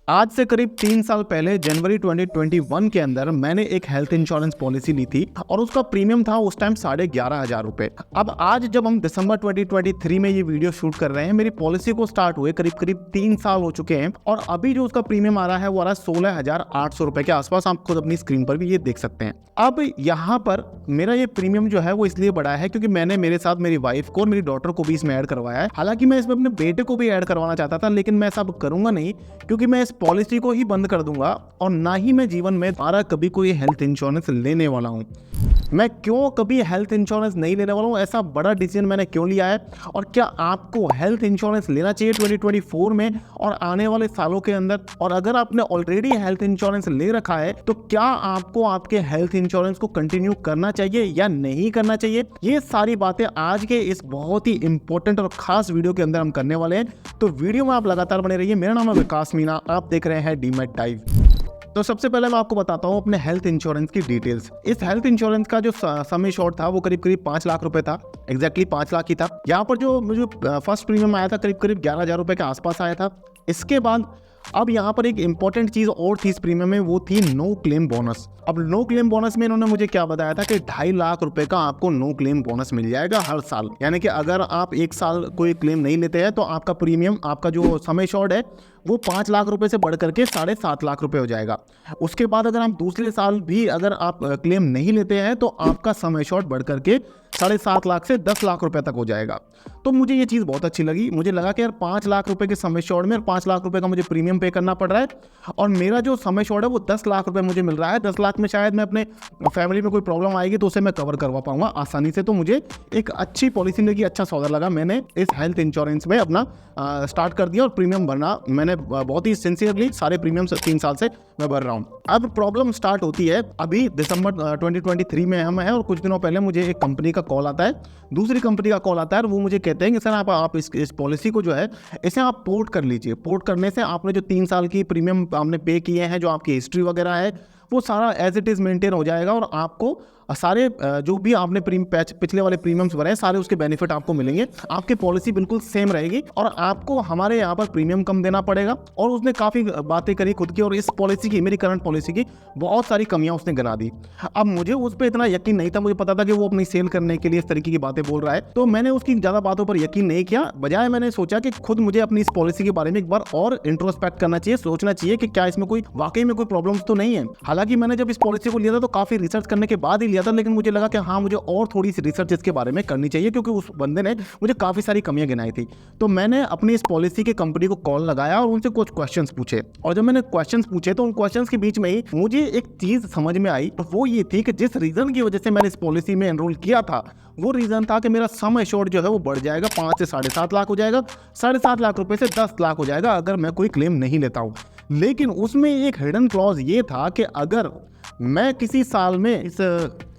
आज से करीब 3 साल पहले जनवरी 2021 के अंदर मैंने एक हेल्थ इंश्योरेंस पॉलिसी ली थी और उसका प्रीमियम था उस टाइम 11,500 रुपए। अब आज जब हम दिसंबर 2023 में ये वीडियो शूट कर रहे हैं, मेरी पॉलिसी को स्टार्ट हुए करीब 3 साल हो चुके हैं और अभी जो उसका प्रीमियम आ रहा है वो आ रहा है 16,800 रुपए के आसपास। आप खुद अपनी स्क्रीन पर भी ये देख सकते हैं। अब यहाँ पर मेरा ये प्रीमियम जो है वो इसलिए बढ़ा है क्योंकि मैंने मेरे साथ मेरी वाइफ को और मेरी डॉटर को भी इसमें ऐड करवाया है। हालांकि मैं इसमें अपने बेटे को भी ऐड करवाना चाहता था, लेकिन मैं ऐसा करूंगा नहीं क्योंकि मैं इस पॉलिसी को ही बंद कर दूंगा और ना ही मैं जीवन में दोबारा कभी कोई हेल्थ इंश्योरेंस लेने वाला हूं। मैं क्यों कभी हेल्थ इंश्योरेंस नहीं लेने वाला हूं, ऐसा बड़ा डिसीजन मैंने क्यों लिया है और क्या आपको हेल्थ इंश्योरेंस लेना चाहिए 2024 में और आने वाले सालों के अंदर। और अगर आपने ऑलरेडी हेल्थ इंश्योरेंस ले रखा है तो क्या आपको आपके हेल्थ इंश्योरेंस को कंटिन्यू करना चाहिए या नहीं करना चाहिए, ये सारी बातें आज के इस बहुत ही इंपॉर्टेंट और खास वीडियो के अंदर हम करने वाले हैं। तो वीडियो में आप लगातार बने रहिए। मेरा नाम है विकास मीना, आप देख रहे हैं डीमैट टाइव। तो सबसे पहले मैं आपको बताता हूं अपने हेल्थ इंश्योरेंस की डिटेल्स। इस हेल्थ इंश्योरेंस का जो सम एश्योर्ड था वो करीब 5 लाख रुपए था, एग्जैक्टली 5 लाख ही था। यहाँ पर जो मुझे फर्स्ट प्रीमियम आया था करीब 11,000 रुपए के आसपास आया था। इसके बाद अब यहाँ पर एक इंपॉर्टेंट चीज और थी इस प्रीमियम में, वो थी नो क्लेम बोनस। अब नो क्लेम बोनस में इन्होंने मुझे क्या बताया था कि 2.5 लाख रुपए का आपको नो क्लेम बोनस मिल जाएगा हर साल। यानी कि अगर आप एक साल कोई क्लेम नहीं लेते हैं तो आपका प्रीमियम, आपका जो सम एश्योर्ड है वो 5 लाख रुपए से बढ़ करके 7.5 लाख रुपए हो जाएगा। उसके बाद अगर आप दूसरे साल भी अगर आप क्लेम नहीं लेते हैं तो आपका सम एश्योर्ड बढ़ करके 7.5 लाख से 10 लाख रुपए तक हो जाएगा। तो मुझे ये चीज़ बहुत अच्छी लगी। मुझे लगा कि यार 5 लाख रुपए के सम एश्योर्ड में 5 लाख रुपए का मुझे प्रीमियम पे करना पड़ रहा है और मेरा जो सम एश्योर्ड है वो 10 लाख रुपए मुझे मिल रहा है। 10 लाख में शायद मैं अपने फैमिली में कोई प्रॉब्लम आएगी तो उसे मैं कवर करवा पाऊंगा आसानी से। तो मुझे एक अच्छी पॉलिसी लगी, अच्छा सौदा लगा। मैंने इस हेल्थ इंश्योरेंस में अपना स्टार्ट कर दिया और प्रीमियम भरना मैंने बहुत ही सिंसियरली सारे प्रीमियम 3 साल से मैं भर रहा हूँ। अब प्रॉब्लम स्टार्ट होती है, अभी दिसंबर 2023 में हम हैं और कुछ दिनों पहले मुझे एक कंपनी का कॉल आता है, दूसरी कंपनी का कॉल आता है और वो मुझे कहते हैं कि सर आप इस पॉलिसी को जो है इसे आप पोर्ट कर लीजिए। पोर्ट करने से आपने जो 3 साल की प्रीमियम आपने पे किए हैं, जो आपकी हिस्ट्री वगैरह है वो सारा एज इट इज़ मेंटेन हो जाएगा और आपको सारे जो भी आपने पिछले वाले प्रीमियम्स भरे हैं सारे उसके बेनिफिट आपको मिलेंगे। आपकी पॉलिसी बिल्कुल सेम रहेगी और आपको हमारे यहाँ पर प्रीमियम कम देना पड़ेगा। और उसने काफ़ी बातें करी खुद की और इस पॉलिसी की, मेरी करंट पॉलिसी की बहुत सारी कमियां उसने गिना दी। अब मुझे उस पर इतना यकीन नहीं था, मुझे पता था कि वो अपनी सेल करने के लिए इस तरीके की बातें बोल रहा है, तो मैंने उसकी ज़्यादा बातों पर यकीन नहीं किया। बजाय मैंने सोचा कि खुद मुझे अपनी इस पॉलिसी के बारे में एक बार और इंट्रोस्पेक्ट करना चाहिए, सोचना चाहिए कि क्या इसमें कोई वाकई में कोई प्रॉब्लम्स तो नहीं है। हालांकि मैंने जब इस पॉलिसी को लिया था तो काफ़ी रिसर्च करने के बाद ही लिया था, लेकिन मुझे लगा हाँ मुझे और थोड़ी सी रिसर्च इसके बारे में करनी चाहिए क्योंकि उस बंदे ने मुझे काफ़ी सारी कमियां गिनाई थी। तो मैंने अपनी इस पॉलिसी की कंपनी को कॉल लगाया और उनसे कुछ क्वेश्चंस पूछे और जब मैंने क्वेश्चंस पूछे तो उन क्वेश्चंस के बीच में ही मुझे एक चीज़ समझ में आई, वो ये थी कि जिस रीज़न की वजह से मैंने इस पॉलिसी में एनरोल किया था वो रीज़न था कि मेरा सम एश्योर्ड जो है वो बढ़ जाएगा, 5 से 7.5 लाख हो जाएगा, 7.5 लाख रुपए से 10 लाख हो जाएगा अगर मैं कोई क्लेम नहीं लेता हूँ। लेकिन उसमें एक हिडन क्लॉज ये था कि अगर मैं किसी साल में इस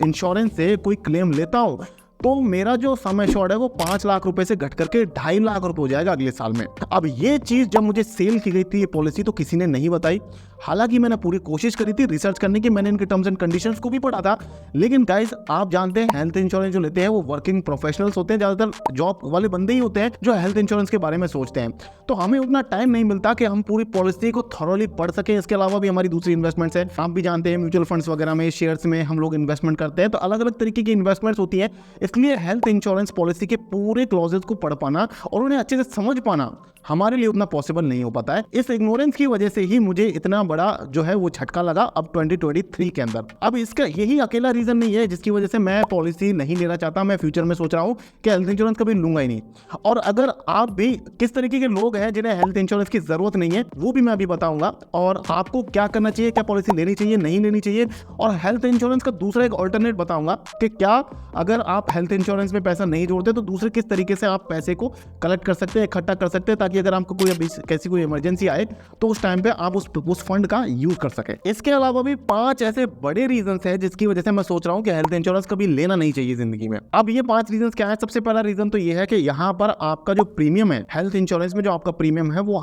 इंश्योरेंस से कोई क्लेम लेता हूँ तो मेरा जो सम एश्योर्ड है वो 5 लाख रुपए से घट करके 2.5 लाख रुपए हो जाएगा अगले साल में। अब ये चीज़ जब मुझे सेल की गई थी ये पॉलिसी तो किसी ने नहीं बताई। हालांकि मैंने पूरी कोशिश करी थी रिसर्च करने की, मैंने इनके टर्म्स एंड कंडीशंस को भी पढ़ा था, लेकिन गाइस आप जानते हैं हेल्थ इंश्योरेंस जो लेते हैं वो वर्किंग प्रोफेशनल्स होते हैं, ज़्यादातर जॉब वाले बंदे ही होते हैं जो हेल्थ इंश्योरेंस के बारे में सोचते हैं। तो हमें उतना टाइम नहीं मिलता कि हम पूरी पॉलिसी को थॉरोली पढ़ सकें। इसके अलावा भी हमारी दूसरी इन्वेस्टमेंट्स है, आप भी जानते हैं म्यूचुअल फंड्स वगैरह में, शेयर्स में हम लोग इन्वेस्टमेंट करते हैं, तो अलग अलग तरीके की इन्वेस्टमेंट्स होती है। इसलिए हेल्थ इंश्योरेंस पॉलिसी के पूरे क्लॉजेस को पढ़ पाना और उन्हें अच्छे से समझ पाना हमारे लिए उतना पॉसिबल नहीं हो पाता है। इस इग्नोरेंस की वजह से ही मुझे इतना बड़ा जो है वो झटका लगा अब 2023 के अंदर। अब इसका यही अकेला रीजन नहीं है जिसकी वजह से मैं पॉलिसी नहीं लेना चाहता। मैं फ्यूचर में सोच रहा हूं कि हेल्थ इंश्योरेंस कभी लूंगा ही नहीं। और अगर आप भी किस तरीके के लोग हैं जिन्हें हेल्थ इंश्योरेंस की जरूरत नहीं है वो भी मैं अभी बताऊंगा और आपको क्या करना चाहिए, क्या पॉलिसी लेनी चाहिए, नहीं लेनी चाहिए। और हेल्थ इंश्योरेंस का दूसरा एक ऑल्टरनेट बताऊंगा कि क्या अगर आप हेल्थ इंश्योरेंस में पैसा नहीं जोड़ते तो दूसरे किस तरीके से आप पैसे को कलेक्ट कर सकते हैं, इकट्ठा कर सकते हैं, ताकि अगर आपको कोई कैसी कोई इमरजेंसी आए तो उस टाइम पे आप उस फंड का यूज कर सके। इसके अलावा भी 5 ऐसे बड़े रीजंस हैं जिसकी वजह से मैं सोच रहा हूं कि हेल्थ इंश्योरेंस कभी लेना नहीं चाहिए जिंदगी में। अब ये 5 रीजंस क्या है? सबसे पहला रीजन तो ये है कि यहाँ पर आपका जो प्रीमियम है हेल्थ इंश्योरेंस में, जो आपका प्रीमियम है वो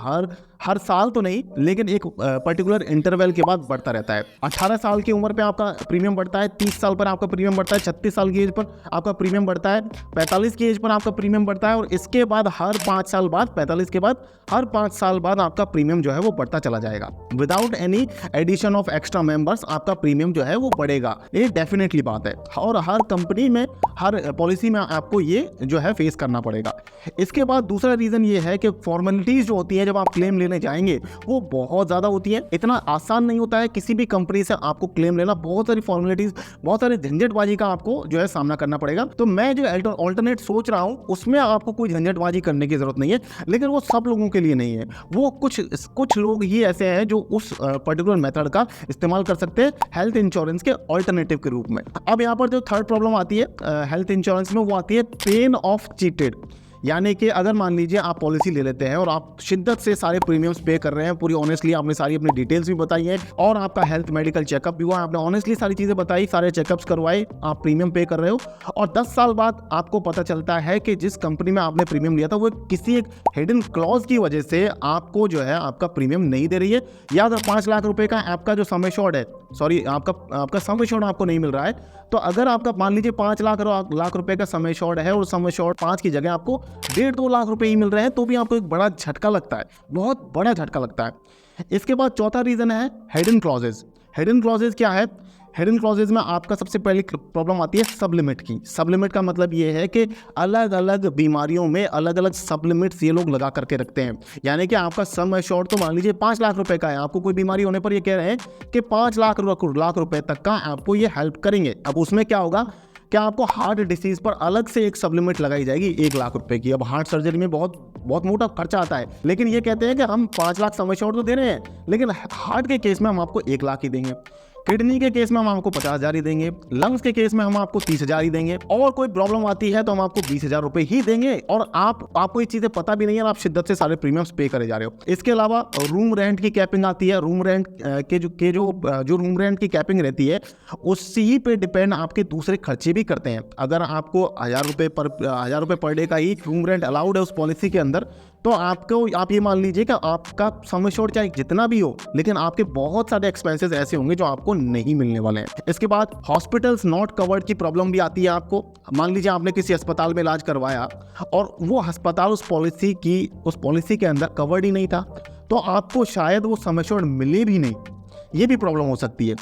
हर साल तो नहीं लेकिन एक पर्टिकुलर इंटरवल के बाद बढ़ता रहता है। 18 साल की उम्र पे आपका प्रीमियम बढ़ता है, 30 साल पर आपका प्रीमियम बढ़ता है, 36 साल की एज पर आपका प्रीमियम बढ़ता है, 45 की एज पर आपका प्रीमियम बढ़ता है और इसके बाद हर 5 साल बाद 45 के बाद हर 5 साल बाद आपका प्रीमियम जो है वो बढ़ता चला जाएगा। Without any addition of extra members आपका प्रीमियम जो है वो बढ़ेगा, ये डेफिनेटली बात है। और हर कंपनी में, हर पॉलिसी में आपको ये जो है फेस करना पड़ेगा। इसके बाद दूसरा रीज़न ये है कि फॉर्मेलिटीज़ जो होती है जब आप क्लेम लेने जाएंगे वो बहुत ज़्यादा होती है। इतना आसान नहीं होता है किसी भी कंपनी से आपको क्लेम लेना, बहुत सारी फॉर्मेलिटीज़, बहुत सारी झंझटबाजी का आपको जो है सामना करना पड़ेगा। तो मैं जो अल्टरनेट सोच रहा हूँ उसमें आपको कोई झंझटबाजी करने की जरूरत नहीं है, लेकिन वो सब लोगों के लिए नहीं है। वो कुछ लोग ही ऐसे हैं जो उस पर्टिकुलर मेथड का इस्तेमाल कर सकते हैं हेल्थ इंश्योरेंस के ऑल्टरनेटिव के रूप में। अब यहाँ पर जो थर्ड प्रॉब्लम आती है हेल्थ इंश्योरेंस में, वो आती है पेन ऑफ चीटेड। यानी कि अगर मान लीजिए आप पॉलिसी ले लेते हैं और आप शिद्दत से सारे प्रीमियम्स पे कर रहे हैं, पूरी ऑनेस्टली आपने सारी अपनी डिटेल्स भी बताई है और आपका हेल्थ मेडिकल चेकअप भी हुआ, आपने ऑनेस्टली सारी चीज़ें बताई, सारे चेकअप्स करवाए, आप प्रीमियम पे कर रहे हो, और 10 साल बाद आपको पता चलता है कि जिस कंपनी में आपने प्रीमियम लिया था वो किसी एक हिडन क्लॉज की वजह से आपको जो है आपका प्रीमियम नहीं दे रही है, या अगर 5 लाख रुपए का आपका जो सम एश्योर्ड है, सॉरी आपका सम एश्योर्ड आपको नहीं मिल रहा है, तो अगर आपका मान लीजिए 5 लाख रुपए का सम एश्योर्ड है और सम एश्योर्ड 5 की जगह आपको 1.5-2 लाख रुपए ही मिल रहे हैं, तो भी आपको एक बड़ा झटका लगता है, बहुत बड़ा झटका लगता है। इसके बाद चौथा रीज़न है हिडन क्लॉजेज। हिडन क्लॉजेज क्या है? हिडन क्लॉजेज में आपका सबसे पहली प्रॉब्लम आती है सब लिमिट की। सब लिमिट का मतलब ये है कि अलग अलग बीमारियों में अलग अलग सब लिमिट्स ये लोग लगा करके रखते हैं। यानी कि आपका सम एश्योर्ड तो मान लीजिए 5 लाख रुपए का है, आपको कोई बीमारी होने पर ये कह रहे हैं कि 5 लाख रुपए तक का आपको ये हेल्प करेंगे। अब उसमें क्या होगा कि आपको हार्ट डिसीज पर अलग से एक सब लिमिट लगाई जाएगी 1 लाख रुपए की। अब हार्ट सर्जरी में बहुत मोटा खर्चा आता है, लेकिन ये कहते हैं कि हम 5 लाख सम एश्योर्ड तो दे रहे हैं, लेकिन हार्ट के केस में हम आपको 1 लाख ही देंगे, किडनी के केस में हम आपको 50,000 ही देंगे, लंग्स के केस में हम आपको 30,000 ही देंगे, और कोई प्रॉब्लम आती है तो हम आपको 20,000 रुपए ही देंगे, और आपको ये चीजें पता भी नहीं है, आप शिद्दत से सारे प्रीमियम्स पे करे जा रहे हो। इसके अलावा रूम रेंट की कैपिंग आती है। रूम रेंट जो रूम रेंट की कैपिंग रहती है उसी पे डिपेंड आपके दूसरे खर्चे भी करते हैं। अगर आपको 1,000 रुपए पर डे का ही रूम रेंट अलाउड है उस पॉलिसी के अंदर, तो आप ये मान लीजिए कि आपका सम एश्योर्ड चाहे जितना भी हो, लेकिन आपके बहुत सारे एक्सपेंसेस ऐसे होंगे जो आपको नहीं मिलने वाले हैं। इसके बाद हॉस्पिटल्स नॉट कवर्ड की प्रॉब्लम भी आती है आपको। मान लीजिए आपने किसी अस्पताल में इलाज करवाया और वो अस्पताल उस पॉलिसी के अंदर कवर्ड ही नहीं था, तो आपको शायद वो सम एश्योर्ड मिले भी नहीं, ये भी प्रॉब्लम हो सकती है।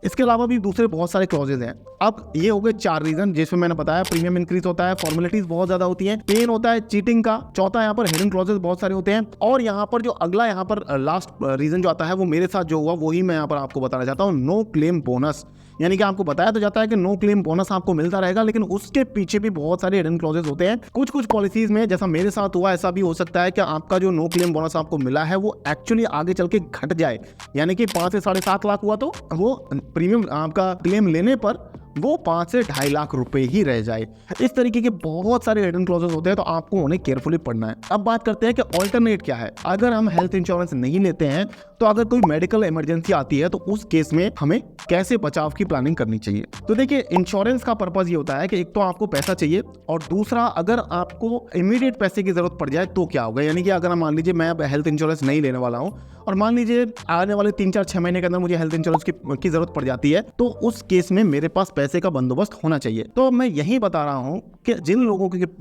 इसके अलावा भी दूसरे बहुत सारे क्लॉजेज हैं। अब ये हो गए 4 रीजन जिसमें मैंने बताया प्रीमियम इंक्रीज होता है, फॉर्मेलिटीज बहुत ज्यादा होती हैं, पेन होता है चीटिंग का, चौथा यहाँ पर हिडन क्लॉजेज बहुत सारे होते हैं, और यहाँ पर जो अगला यहाँ पर लास्ट रीजन जो आता है वो मेरे साथ जो हुआ वही मैं यहाँ पर आपको बताना चाहता हूँ, नो क्लेम बोनस। यानी कि आपको बताया तो जाता है कि नो क्लेम बोनस आपको मिलता रहेगा, लेकिन उसके पीछे भी बहुत सारे हिडन क्लॉजेज होते हैं। कुछ पॉलिसीज में, जैसा मेरे साथ हुआ, ऐसा भी हो सकता है कि आपका जो नो क्लेम बोनस आपको मिला है वो एक्चुअली आगे चल के घट जाए, यानी कि 5 से 7.5 लाख हुआ तो वो प्रीमियम आपका क्लेम लेने पर वो 5 से 2.5 लाख रुपए ही रह जाए। इस तरीके के बहुत सारे हिडन क्लॉजेस होते हैं, तो आपको उन्हें केयरफुली पढ़ना है। अब बात करते हैं कि ऑल्टरनेट क्या है। अगर हम हेल्थ इंश्योरेंस नहीं लेते हैं तो अगर कोई मेडिकल इमरजेंसी आती है तो उस केस में हमें कैसे बचाव की प्लानिंग करनी चाहिए। तो देखिए, इंश्योरेंस का पर्पज ये होता है कि एक तो आपको पैसा चाहिए, और दूसरा अगर आपको इमीडिएट पैसे की जरूरत पड़ जाए तो क्या होगा। यानी कि अगर मान लीजिए मैं अब हेल्थ इंश्योरेंस नहीं लेने वाला हूँ और मान लीजिए आने वाले 3-4-6 महीने के अंदर मुझे हेल्थ इंश्योरेंस की जरूरत पड़ जाती है, तो उस केस में मेरे पास पैसे का बंदोबस्त होना चाहिए। तो मैं यही बता रहा हूं कि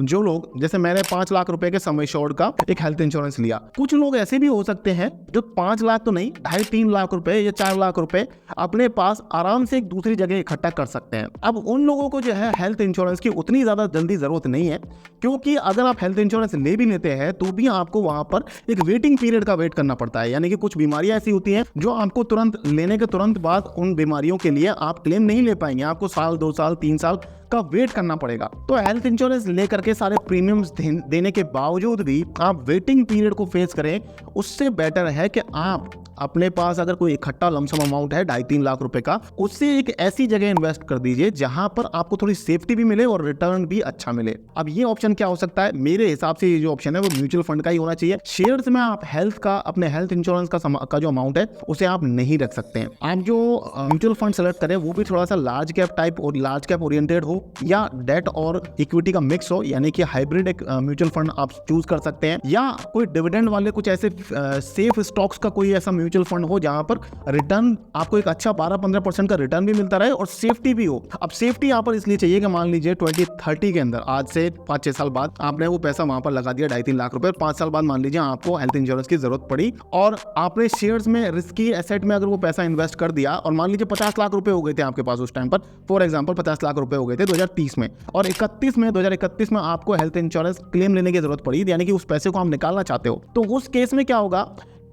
जो लोग जैसे मैंने 5 लाख रुपए के सम एश्योर्ड का एक हेल्थ इंश्योरेंस लिया, कुछ लोग ऐसे भी हो सकते हैं जो 5 लाख तो नहीं, 2.5-3 लाख रुपए या 4 लाख रुपए अपने पास आराम से एक दूसरी जगह इकट्ठा कर सकते हैं। अब उन लोगों को जो है हेल्थ इंश्योरेंस की उतनी ज्यादा जल्दी जरूरत नहीं है, क्योंकि अगर आप हेल्थ इंश्योरेंस ले भी लेते हैं तो भी आपको वहां पर एक वेटिंग पीरियड का वेट करना पड़ता है। यानी कि कुछ बीमारियां ऐसी होती हैं जो आपको तुरंत लेने के तुरंत बाद उन बीमारियों के लिए आप क्लेम नहीं ले पाएंगे, आपको 1 साल 2 साल 3 साल का वेट करना पड़ेगा। तो हेल्थ इंश्योरेंस लेकर के सारे प्रीमियम्स देने के बावजूद भी आप वेटिंग पीरियड को फेस करें, उससे बेटर है कि आप अपने पास अगर कोई इकट्ठा लमसम अमाउंट है 2.5-3 लाख रुपए का, उससे एक ऐसी जगह इन्वेस्ट कर दीजिए जहां पर आपको थोड़ी सेफ्टी भी मिले और रिटर्न भी अच्छा मिले। अब ये ऑप्शन क्या हो सकता है? मेरे हिसाब से ये जो ऑप्शन है वो म्यूचुअल फंड का ही होना चाहिए। शेयर्स में आप अपने हेल्थ इंश्योरेंस का जो अमाउंट है उसे आप नहीं रख सकते हैं। आप जो म्यूचुअल फंड सेलेक्ट करें वो भी थोड़ा सा लार्ज कैप टाइप और लार्ज कैप ओरिएंटेड हो, या डेट और इक्विटी का मिक्स हो, यानी कि हाइब्रिड एक म्यूचुअल फंड आप चूज कर सकते हैं, या कोई डिविडेंड वाले कुछ ऐसे सेफ स्टॉक्स का कोई ऐसा म्यूचुअल फंड हो जहां पर रिटर्न आपको एक अच्छा 12-15% का रिटर्न भी मिलता रहे और सेफ्टी भी हो। अब सेफ्टी यहाँ पर इसलिए चाहिए कि मान लीजिए 2030 के अंदर, आज से 5-6 साल बाद आपने वो पैसा वहां पर लगा दिया 2.5-3 लाख रुपए, 5 साल बाद मान लीजिए आपको हेल्थ इंश्योरेंस की जरूरत पड़ी और आपने शेयर्स में, रिस्की एसेट में अगर वो पैसा इन्वेस्ट कर दिया और मान लीजिए 50 लाख रुपए हो गए थे आपके पास उस टाइम पर, फॉर एग्जांपल 50 लाख रुपए हो गए थे 2030 में, और 2031 में आपको हेल्थ इंश्योरेंस क्लेम लेने की जरूरत पड़ी, यानी कि उस पैसे को आप निकालना चाहते हो, तो उस केस में क्या होगा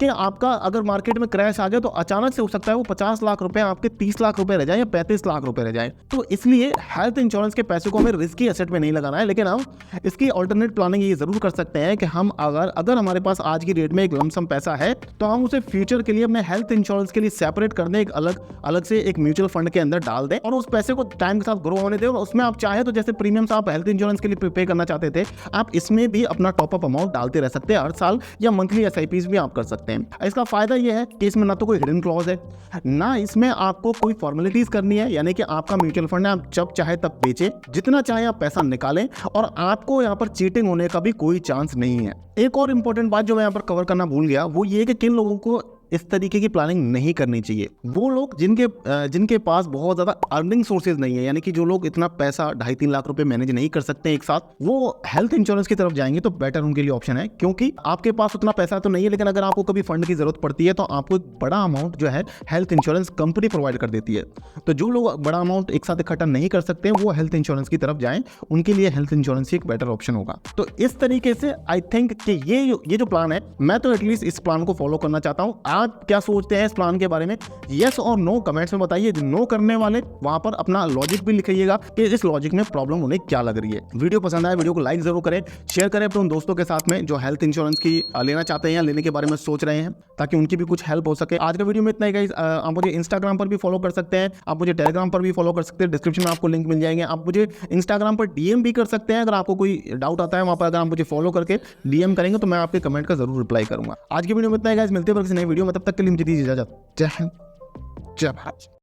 कि आपका अगर मार्केट में क्रैश आ गया तो अचानक से हो सकता है वो 50 लाख रुपए आपके 30 लाख रुपए रह जाए या 35 लाख रुपए रह जाए। तो इसलिए हेल्थ इंश्योरेंस के पैसे को हमें रिस्की एसेट में नहीं लगाना है, लेकिन हम इसकी ऑल्टरनेट प्लानिंग ये जरूर कर सकते हैं कि हम अगर हमारे पास आज की डेट में एक लमसम पैसा है तो हम उसे फ्यूचर के लिए अपने हेल्थ इंश्योरेंस के लिए सेपरेट कर दें, एक अलग से एक म्यूचुअल फंड के अंदर डाल दें और उस पैसे को टाइम के साथ ग्रो होने दें। और उसमें आप चाहे तो जैसे प्रीमियम्स आप हेल्थ इंश्योरेंस के लिए पे करना चाहते थे, आप इसमें भी अपना टॉपअप अमाउंट डालते रह सकते हैं हर साल, या मंथली SIPs भी आप कर सकते हैं। इसका फायदा यह है कि इसमें ना तो कोई हिडन क्लॉज है, ना इसमें आपको कोई फॉर्मेलिटीज करनी है, यानी कि आपका म्यूचुअल फंड है, आप जब चाहे तब बेचें, जितना चाहे आप पैसा निकालें और आपको यहाँ पर चीटिंग होने का भी कोई चांस नहीं है। एक और इंपॉर्टेंट बात जो मैं यहाँ पर कवर करना भूल गया वो ये कि किन लोगों को इस तरीके की प्लानिंग नहीं करनी चाहिए। वो लोग जिनके पास बहुत ज़्यादा अर्निंग सोर्सेज नहीं है, यानी कि जो लोग इतना पैसा 2.5-3 लाख रुपए मैनेज नहीं कर सकते एक साथ, वो हेल्थ इंश्योरेंस की तरफ जाएंगे तो बेटर उनके लिए ऑप्शन है, क्योंकि आपके पास उतना पैसा तो नहीं है, लेकिन अगर आपको कभी फंड की जरूरत पड़ती है तो आपको एक बड़ा अमाउंट जो है हेल्थ इंश्योरेंस कंपनी प्रोवाइड कर देती है। तो जो लोग बड़ा अमाउंट एक साथ इकट्ठा नहीं कर सकते वो हेल्थ इंश्योरेंस की तरफ जाएं, उनके लिए हेल्थ इंश्योरेंस ही एक बेटर ऑप्शन होगा। तो इस तरीके से आई थिंक कि ये जो प्लान है, मैं तो एटलीस्ट इस प्लान को फॉलो करना चाहता हूँ। आप क्या सोचते हैं इस प्लान के बारे में? यस और नो कमेंट्स में बताइए। नो करने वाले वहां पर अपना लॉजिक भी लिखिएगा कि इस लॉजिक में प्रॉब्लम उन्हें क्या लग रही है। वीडियो पसंद आए वीडियो को लाइक जरूर करें, शेयर करें अपने उन दोस्तों के साथ में जो हेल्थ इंश्योरेंस की लेना चाहते हैं या लेने के बारे में सोच रहे हैं, ताकि उनकी भी कुछ हेल्प हो सके। आज का वीडियो में इतना ही गाइस। आप मुझे इंस्टाग्राम पर भी फॉलो कर सकते हैं, आप मुझे टेलीग्राम पर भी फॉलो कर सकते हैं, डिस्क्रिप्शन में आपको लिंक मिल जाएंगे। आप मुझे इंस्टाग्राम पर DM भी कर सकते हैं, अगर आपको कोई डाउट आता है वहां पर, अगर आप मुझे फॉलो करके DM करेंगे तो मैं आपके कमेंट का जरूर रिप्लाई करूंगा। आज की वीडियो में इतना ही गाइस, मिलते हैं किसी नए वीडियो में, तब तक के लिए मुझे दीजिए इजाजत। जय हिंद, जय भारत।